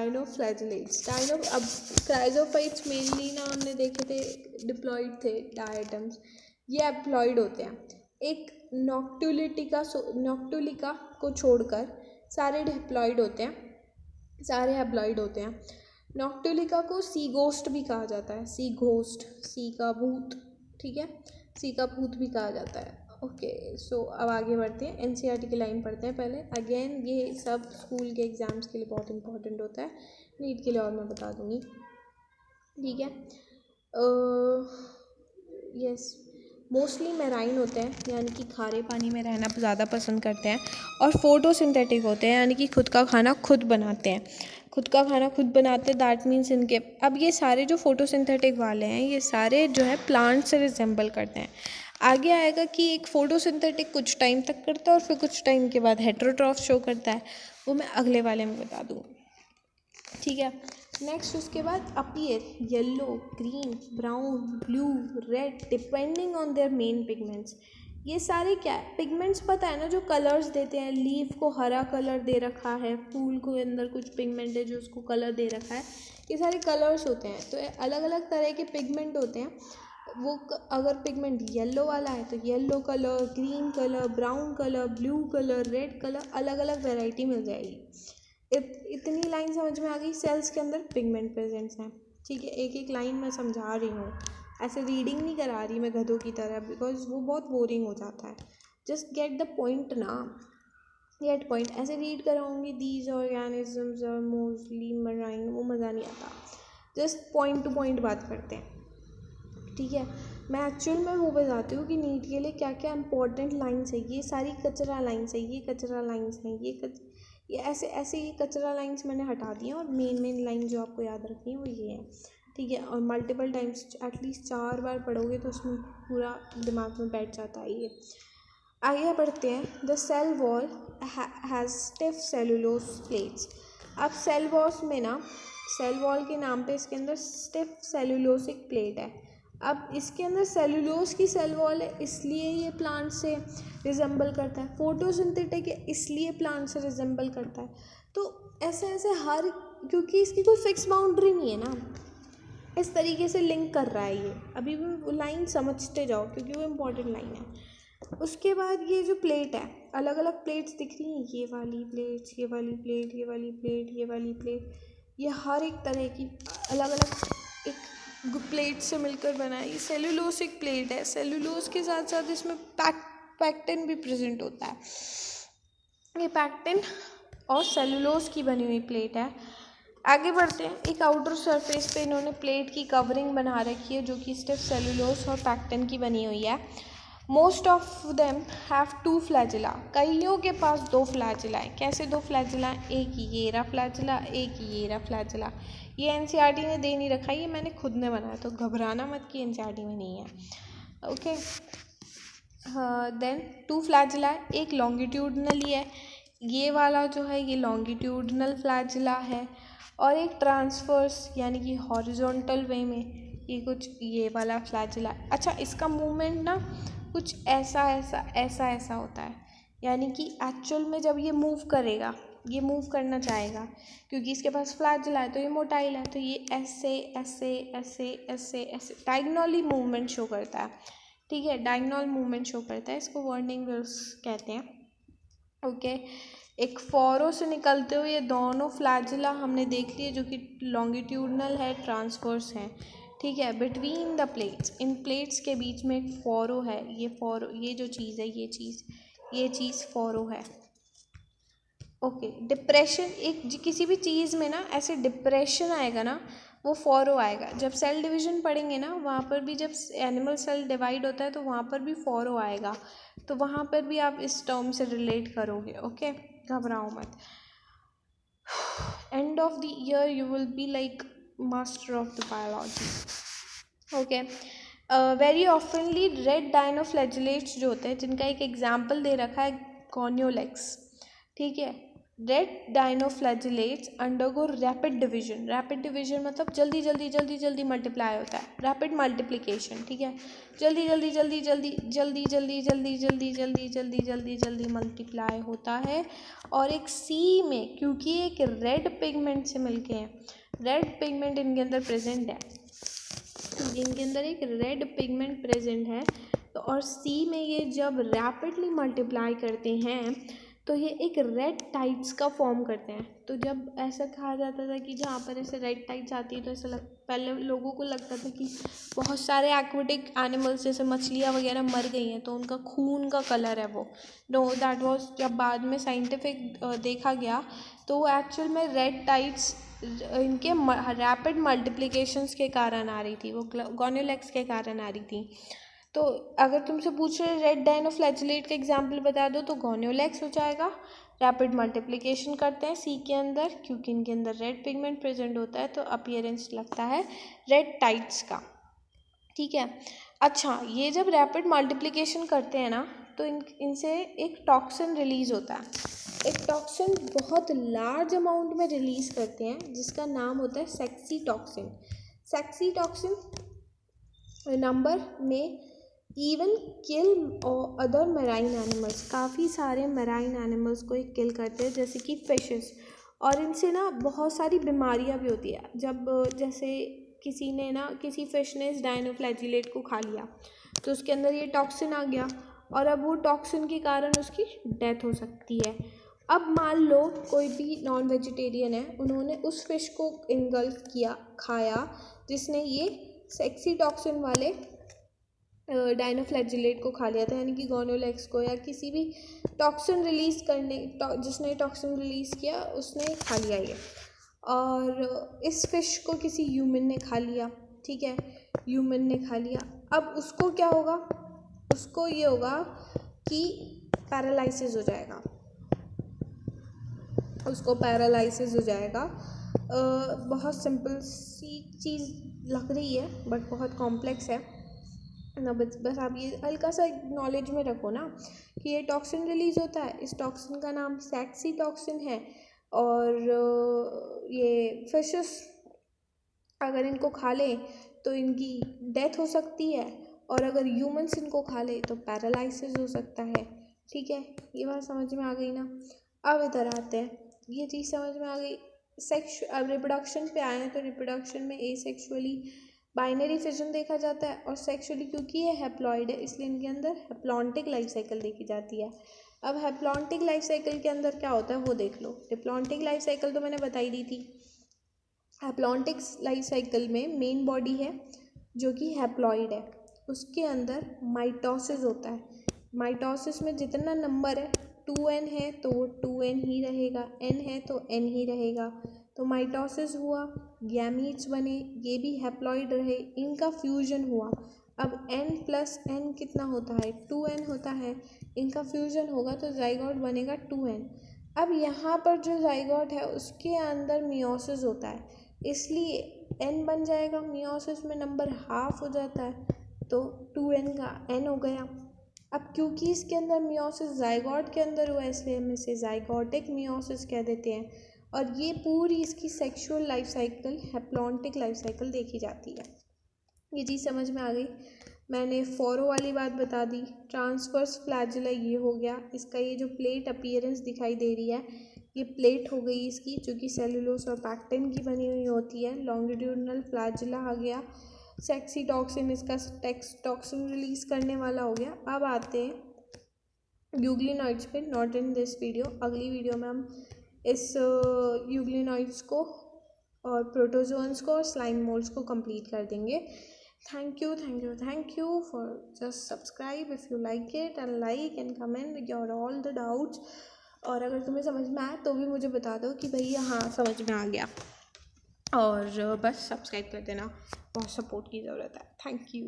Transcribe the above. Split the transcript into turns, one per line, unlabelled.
Dinoflagellates. अब chrysophytes mainly ना हमने देखे थे डिप्लॉइड थे डायटम्स, ये एप्लॉइड होते हैं। एक नॉक्टुलिका को छोड़कर सारे डिप्लॉइड होते हैं, सारे हैप्लॉइड होते हैं। नॉक्टुलिका को सी घोस्ट भी कहा जाता है, सी घोस्ट, सी का भूत, ठीक है, सी का भूत भी कहा जाता है। ओके सो अब आगे बढ़ते हैं, एनसीईआरटी की लाइन पढ़ते हैं पहले। अगेन ये सब स्कूल के एग्ज़ाम्स के लिए बहुत इंपॉर्टेंट होता है, नीट के लिए और मैं बता दूँगी, ठीक है। यस, मोस्टली मैराइन होते हैं, यानी कि खारे पानी में रहना ज़्यादा पसंद करते हैं, और फोटोसिंथेटिक होते हैं, यानी कि खुद का खाना खुद बनाते हैं, खुद का खाना खुद बनाते हैं। दैट मीन्स इनके, अब ये सारे जो फोटोसिंथेटिक वाले हैं ये सारे जो है प्लांट से रिजेंबल करते हैं। आगे आएगा कि एक फोटोसिंथेटिक कुछ टाइम तक करता है और फिर कुछ टाइम के बाद हेटेरोट्रॉफ शो करता है, वो मैं अगले वाले में बता दूँगी, ठीक है। नेक्स्ट उसके बाद appear yellow, green, brown, blue, red depending on their main pigments. ये सारे क्या है, पिगमेंट्स पता है ना, जो कलर्स देते हैं। लीफ को हरा कलर दे रखा है, फूल को अंदर कुछ पिगमेंट है जो उसको कलर दे रखा है, ये सारे कलर्स होते हैं। तो अलग अलग तरह के पिगमेंट होते हैं। वो अगर पिगमेंट येलो वाला है तो yellow colour, green colour, brown colour, blue colour, red colour, अलग अलग वैरायटी मिल जाएगी। इतनी लाइन समझ में आ गई, सेल्स के अंदर पिगमेंट प्रेजेंट्स हैं, ठीक है। एक एक लाइन मैं समझा रही हूँ, ऐसे रीडिंग नहीं करा रही मैं गधों की तरह, बिकॉज वो बहुत बोरिंग हो जाता है। जस्ट गेट द पॉइंट ना, गेट पॉइंट। ऐसे रीड कराऊंगी these organisms are mostly marine, वो मज़ा नहीं आता। जस्ट पॉइंट टू पॉइंट बात करते हैं, ठीक है। मैं एक्चुअल में वो बताती हूँ कि नीट के लिए क्या क्या इंपॉर्टेंट लाइन्स है। ये सारी कचरा लाइन्स है, ये कचरा लाइन्स हैं, ये ऐसे ऐसे ये कचरा लाइन्स मैंने हटा दी हैं, और मेन लाइन जो आपको याद रखनी है वो ये है, ठीक है। और मल्टीपल टाइम्स एटलीस्ट 4 बार पढ़ोगे तो उसमें पूरा दिमाग में बैठ जाता है ये। आगे बढ़ते हैं। The cell wall has stiff cellulose plates. अब सेल वॉल्स में ना, सेल वॉल के नाम पे इसके अंदर स्टिफ सेलुलोसिक प्लेट है। अब इसके अंदर सेलुलोज की सेल वॉल है, इसलिए ये प्लांट से रिजेंबल करता है। फोटोसिंथेटिक है, इसलिए प्लांट से रिजेंबल करता है। तो ऐसे ऐसे हर, क्योंकि इसकी कोई फिक्स बाउंड्री नहीं है ना, इस तरीके से लिंक कर रहा है ये। अभी भी वो लाइन समझते जाओ क्योंकि वो इम्पोर्टेंट लाइन है। उसके बाद ये जो प्लेट है, अलग अलग प्लेट्स दिख रही हैं, ये वाली प्लेट्स, ये वाली प्लेट, ये वाली प्लेट, ये वाली प्लेट, ये हर एक तरह की अलग अलग एक प्लेट से मिलकर बना है। ये सेलुलोसिक प्लेट है। सेलुलोज के साथ साथ इसमें पैक्टिन भी प्रेजेंट होता है। ये पैक्टिन और सेलुलोज की बनी हुई प्लेट है। आगे बढ़ते हैं। एक आउटर सरफेस पे इन्होंने प्लेट की कवरिंग बना रखी है जो कि स्टिफ सेलुलोज और पैक्टिन की बनी हुई है। Most of them have 2 flagella. कईयों के पास 2 फ्लैजिला है। कैसे 2 फ्लैजिला? एक ये रहा फ्लैजिला, एक ये रहा फ्लैजिला। ये एनसीईआरटी ने दे नहीं रखा, ये मैंने खुद ने बनाया, तो घबराना मत कि एनसीईआरटी में नहीं है, ओके। देन 2 फ्लैजिला है, एक लॉन्गिट्यूडनली है, ये वाला जो है ये लॉन्गिट्यूडनल फ्लैजिला है, और एक ट्रांसवर्स यानी कि हॉरिजॉन्टल वे में ये कुछ ये वाला फ्लैजिला है। अच्छा, इसका मूवमेंट ना कुछ ऐसा ऐसा ऐसा ऐसा होता है, यानी कि एक्चुअल में जब ये मूव करेगा, ये मूव करना चाहेगा, क्योंकि इसके पास फ्लैजिला है तो ये मोटाइल है, तो ये ऐसे ऐसे ऐसे ऐसे ऐसे डायगोनली मूवमेंट शो करता है, ठीक है। डायगोनल मूवमेंट शो करता है, इसको वर्निंग व्हील्स कहते हैं, ओके। एक फोरो से निकलते हुए ये दोनों फ्लैजिला हमने देख लिए जो कि लॉन्गिट्यूडनल है, ट्रांसवर्स है, ठीक है। Between the plates, in plates के बीच में एक फोरो है। ये फोरो, ये जो चीज़ है, ये चीज़ फोरो है, ओके। डिप्रेशन, एक किसी भी चीज़ में ना ऐसे डिप्रेशन आएगा ना, वो फोरो आएगा। जब सेल डिवीजन पढ़ेंगे ना, वहाँ पर भी जब एनिमल सेल डिवाइड होता है तो वहाँ पर भी फोरो आएगा, तो वहाँ पर भी आप इस टर्म से रिलेट करोगे, ओके। घबराओ मत। End of the year you will be like master of the biology, okay. Very ऑफनली red dinoflagellates जो होते हैं, जिनका एक एग्जाम्पल दे रखा है कॉर्नियोलेक्स, ठीक है। Red dinoflagellates undergo rapid division. Rapid division मतलब जल्दी जल्दी जल्दी जल्दी मल्टीप्लाई होता है, रैपिड मल्टीप्लिकेशन, ठीक है, जल्दी जल्दी जल्दी जल्दी जल्दी जल्दी जल्दी जल्दी जल्दी जल्दी जल्दी जल्दी मल्टीप्लाई होता है। और एक सी में, क्योंकि एक रेड पिगमेंट से मिलके हैं, रेड पिगमेंट इनके अंदर प्रेजेंट है, इनके अंदर एक रेड पिगमेंट प्रेजेंट है, तो और सी में ये जब रैपिडली मल्टीप्लाई करते हैं तो ये एक रेड टाइड्स का फॉर्म करते हैं। तो जब ऐसा कहा जाता था कि जहाँ पर ऐसे रेड टाइड्स आती है तो ऐसा पहले लोगों को लगता था कि बहुत सारे एक्वेटिक एनिमल्स जैसे मछलियाँ वगैरह मर गई हैं तो उनका खून का कलर है वो। नो, दैट वाज जब बाद में साइंटिफिक देखा गया तो वो एक्चुअल में रेड टाइड्स इनके रैपिड मल्टीप्लिकेशंस के कारण आ रही थी, वो गोनोलैक्स के कारण आ रही थी। तो अगर तुमसे पूछ रहे रेड डाइनोफ्लैजिलेट का एग्जाम्पल बता दो तो गोनोलैक्स हो जाएगा। रैपिड मल्टीप्लिकेशन करते हैं सी के अंदर, क्योंकि इनके अंदर रेड पिगमेंट प्रेजेंट होता है तो अपीयरेंस लगता है रेड टाइड्स का, ठीक है। अच्छा, ये जब रैपिड मल्टीप्लिकेशन करते हैं ना तो इनसे एक टॉक्सिन रिलीज होता है, एक टॉक्सिन बहुत लार्ज अमाउंट में रिलीज करते हैं जिसका नाम होता है sexy toxin. Sexy toxin number में इवन किल और अदर मैराइन एनिमल्स, काफ़ी सारे मैराइन एनिमल्स को किल करते हैं जैसे कि फिशेस। और इनसे ना बहुत सारी बीमारियां भी होती है। जब जैसे किसी फिश ने इस डाइनोफ्लैजिलेट को खा लिया तो उसके अंदर ये टॉक्सिन आ गया और अब वो टॉक्सिन के कारण उसकी डेथ हो सकती है। अब मान लो कोई भी नॉन वेजिटेरियन है, उन्होंने उस फिश को इंगल्फ किया, खाया, जिसने ये सेक्सी टॉक्सिन वाले डाइनोफ्लैजिलेट को खा लिया था, यानी कि गोनोलैक्स को, या किसी भी टॉक्सिन रिलीज़ जिसने टॉक्सिन रिलीज़ किया उसने खा लिया ये, और इस फिश को किसी ह्यूमन ने खा लिया, ठीक है, ह्यूमन ने खा लिया। अब उसको क्या होगा, उसको ये होगा कि पैरालिसिस हो जाएगा, उसको पैरालिसिस हो जाएगा। बहुत सिंपल सी चीज़ लग रही है बट बहुत कॉम्प्लेक्स है ना। बस आप ये हल्का सा नॉलेज में रखो ना कि ये टॉक्सिन रिलीज होता है, इस टॉक्सिन का नाम सेक्सी टॉक्सिन है। और ये फिशेस अगर इनको खा लें तो इनकी डेथ हो सकती है, और अगर ह्यूमंस इनको खा ले तो पैरालिसिस हो सकता है, ठीक है। ये बात समझ में आ गई ना। अब इधर आते हैं, ये चीज़ समझ में आ गई। अब रिप्रोडक्शन पे आए हैं तो रिप्रोडक्शन में एसेक्सुअली बाइनरी फिजन देखा जाता है, और सेक्सुअली क्योंकि ये हैप्लॉइड है इसलिए इनके अंदर हैप्लॉन्टिक लाइफ साइकिल देखी जाती है। अब हैप्लॉन्टिक लाइफ साइकिल के अंदर क्या होता है वो देख लो। डिप्लॉन्टिक लाइफ साइकिल तो मैंने बताई दी थी। हैप्लॉन्टिक लाइफ साइकिल में मेन बॉडी है जो कि हैप्लॉइड है, उसके अंदर माइटोसिस होता है। माइटोसिस में जितना नंबर है 2n है तो वो 2n ही रहेगा, n है तो n ही रहेगा। तो माइटोसिस हुआ, गैमीट्स बने, ये भी हैप्लॉइड रहे, इनका फ्यूजन हुआ। अब n प्लस n कितना होता है, 2n होता है, इनका फ्यूजन होगा तो जाइगोट बनेगा 2n। अब यहाँ पर जो जाइगोट है उसके अंदर मियोसिस होता है, इसलिए n बन जाएगा, मियोसिस में नंबर हाफ हो जाता है तो 2n का n हो गया। अब क्योंकि इसके अंदर मियोसिस जाइगोट के अंदर हुआ इसलिए हम इसे जाइगोटिक मियोसिस कह देते हैं। और ये पूरी इसकी sexual life cycle, haplontic life cycle देखी जाती है। ये चीज़ समझ में आ गई। मैंने फोरो वाली बात बता दी। ट्रांसवर्स फ्लैजिला ये हो गया, इसका ये जो प्लेट अपीयरेंस दिखाई दे रही है ये प्लेट हो गई इसकी, जो कि सेलुलोस और पैक्टिन की बनी हुई होती है। लॉन्गिट्यूडनल फ्लैजिला आ गया। सेक्सी टॉक्सिन इसका टॉक्सिन रिलीज करने वाला हो गया। अब आते हैं यूग्लिनॉइड्स पे, नॉट इन दिस वीडियो, अगली वीडियो में हम इस यूग्लिनॉइड्स को और प्रोटोजोन्स को और स्लाइम मोल्ड्स को कंप्लीट कर देंगे। Thank you for just subscribe if you like it, and like and comment your all the doubts. और अगर तुम्हें समझ में आए तो भी मुझे बता दो कि भैया हाँ समझ में आ गया, और बस सब्सक्राइब कर देना, बहुत सपोर्ट की ज़रूरत है। Thank you.